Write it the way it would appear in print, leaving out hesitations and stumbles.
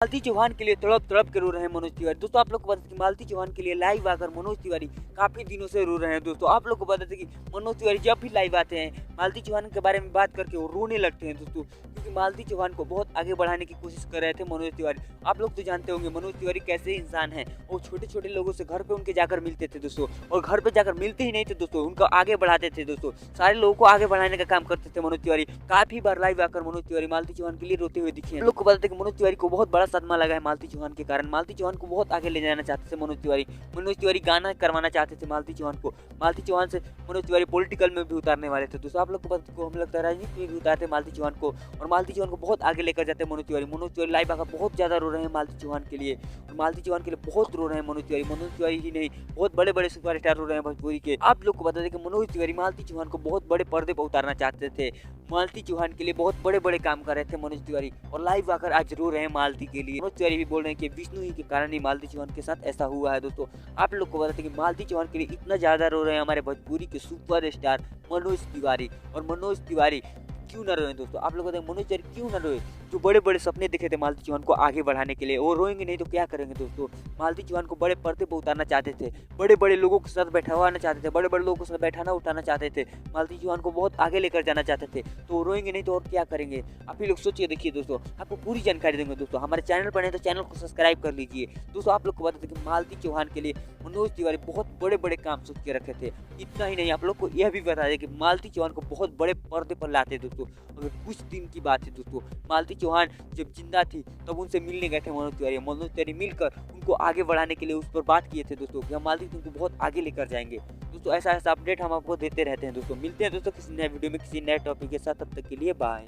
मालती चौहान के लिए तड़प तड़प के रो रहे हैं मनोज तिवारी। दोस्तों आप लोग को बता दें कि मालती चौहान के लिए लाइव आकर मनोज तिवारी काफी दिनों से रो रहे हैं। दोस्तों आप लोग को बता दें कि मनोज तिवारी जब भी लाइव आते हैं मालती चौहान के बारे में बात करके वो रोने लगते हैं दोस्तों, क्योंकि मालती चौहान को बहुत आगे बढ़ाने की कोशिश कर रहे थे मनोज तिवारी। आप लोग तो जानते होंगे मनोज तिवारी कैसे इंसान हैं, वो छोटे छोटे लोगों से घर पे उनके जाकर मिलते थे दोस्तों, और घर पे जाकर मिलते ही नहीं थे दोस्तों, उनको आगे बढ़ाते थे दोस्तों, सारे लोगों को आगे बढ़ाने का काम करते थे मनोज तिवारी। काफी बार लाइव आकर मनोज तिवारी मालती चौहान के लिए रोते हुए दिखे हैं। लोग को बता दें कि मनोज तिवारी को बहुत बड़ा सदमा लगा है मालती चौहान के कारण। मालती चौहान को बहुत आगे ले जाना चाहते थे मनोज तिवारी। मनोज तिवारी गाना करवाना चाहते थे मालती चौहान को। मालती चौहान से मनोज तिवारी पॉलिटिकल में भी उतारने वाले थे दोस्तों। आप लोग को हम लगता है राजनीति में भी उतारते मालती चौहान को, और मालती चौहान को बहुत आगे लेकर जाते मनोज तिवारी। मनोज तिवारी लाइव आकर बहुत ज्यादा रो रहे हैं मालती चौहान के लिए, और मालती चौहान के लिए बहुत रो रहे हैं मनोज तिवारी। मनोज तिवारी ही नहीं, बहुत बड़े बड़े सुपरस्टार रो रहे हैं भोजपुरी के। आप लोग को बता दें कि मनोज तिवारी मालती चौहान को बहुत बड़े पर्दे पर उतारना चाहते थे। मालती चौहान के लिए बहुत बड़े बड़े काम कर रहे थे मनोज तिवारी, और लाइव आकर आज रो रहे हैं मालती के लिए। मनोज तिवारी भी बोल रहे हैं कि विष्णु ही के कारण ही मालती चौहान के साथ ऐसा हुआ है। दोस्तों आप लोग को बताते कि मालती चौहान के लिए इतना ज्यादा रो रहे हैं हमारे भोजपुरी के सुपरस्टार मनोज तिवारी। और मनोज तिवारी क्यों न रोए दोस्तों, आप लोग बताएं मनोज तिवारी क्यों न रोए, जो बड़े बड़े सपने देखे थे मालती चौहान को आगे बढ़ाने के लिए, वो रोएंगे नहीं तो क्या करेंगे दोस्तों। मालती चौहान को बड़े पर्दे पर उतारना चाहते थे, बड़े बड़े लोगों के साथ बैठाना चाहते थे, बड़े बड़े लोगों के साथ बैठाना उठाना चाहते थे, मालती चौहान को बहुत आगे लेकर जाना चाहते थे, तो वो रोएंगे नहीं तो और क्या करेंगे। आप ही लोग सोचिए, देखिए दोस्तों आपको पूरी जानकारी देंगे दोस्तों। हमारे चैनल पर नहीं तो चैनल को सब्सक्राइब कर लीजिए दोस्तों। आप लोग को बता दें कि मालती चौहान के लिए मनोज तिवारी बहुत बड़े बड़े काम सोच के रखे थे। इतना ही नहीं, आप लोग को यह भी बता दें कि मालती चौहान को बहुत बड़े पर्दे पर लाते दोस्तों। अगर कुछ दिन की बात है दोस्तों, मालती चौहान जब जिंदा थी तब उनसे मिलने गए थे मनोज तिवारी। मनोज तिवारी मिलकर उनको आगे बढ़ाने के लिए उस पर बात किए थे दोस्तों कि हम मालती तुमको बहुत आगे लेकर जाएंगे दोस्तों। ऐसा ऐसा अपडेट हम आपको देते रहते हैं दोस्तों। मिलते हैं दोस्तों किसी नए वीडियो में किसी नए टॉपिक के साथ, तब तक के लिए बाय।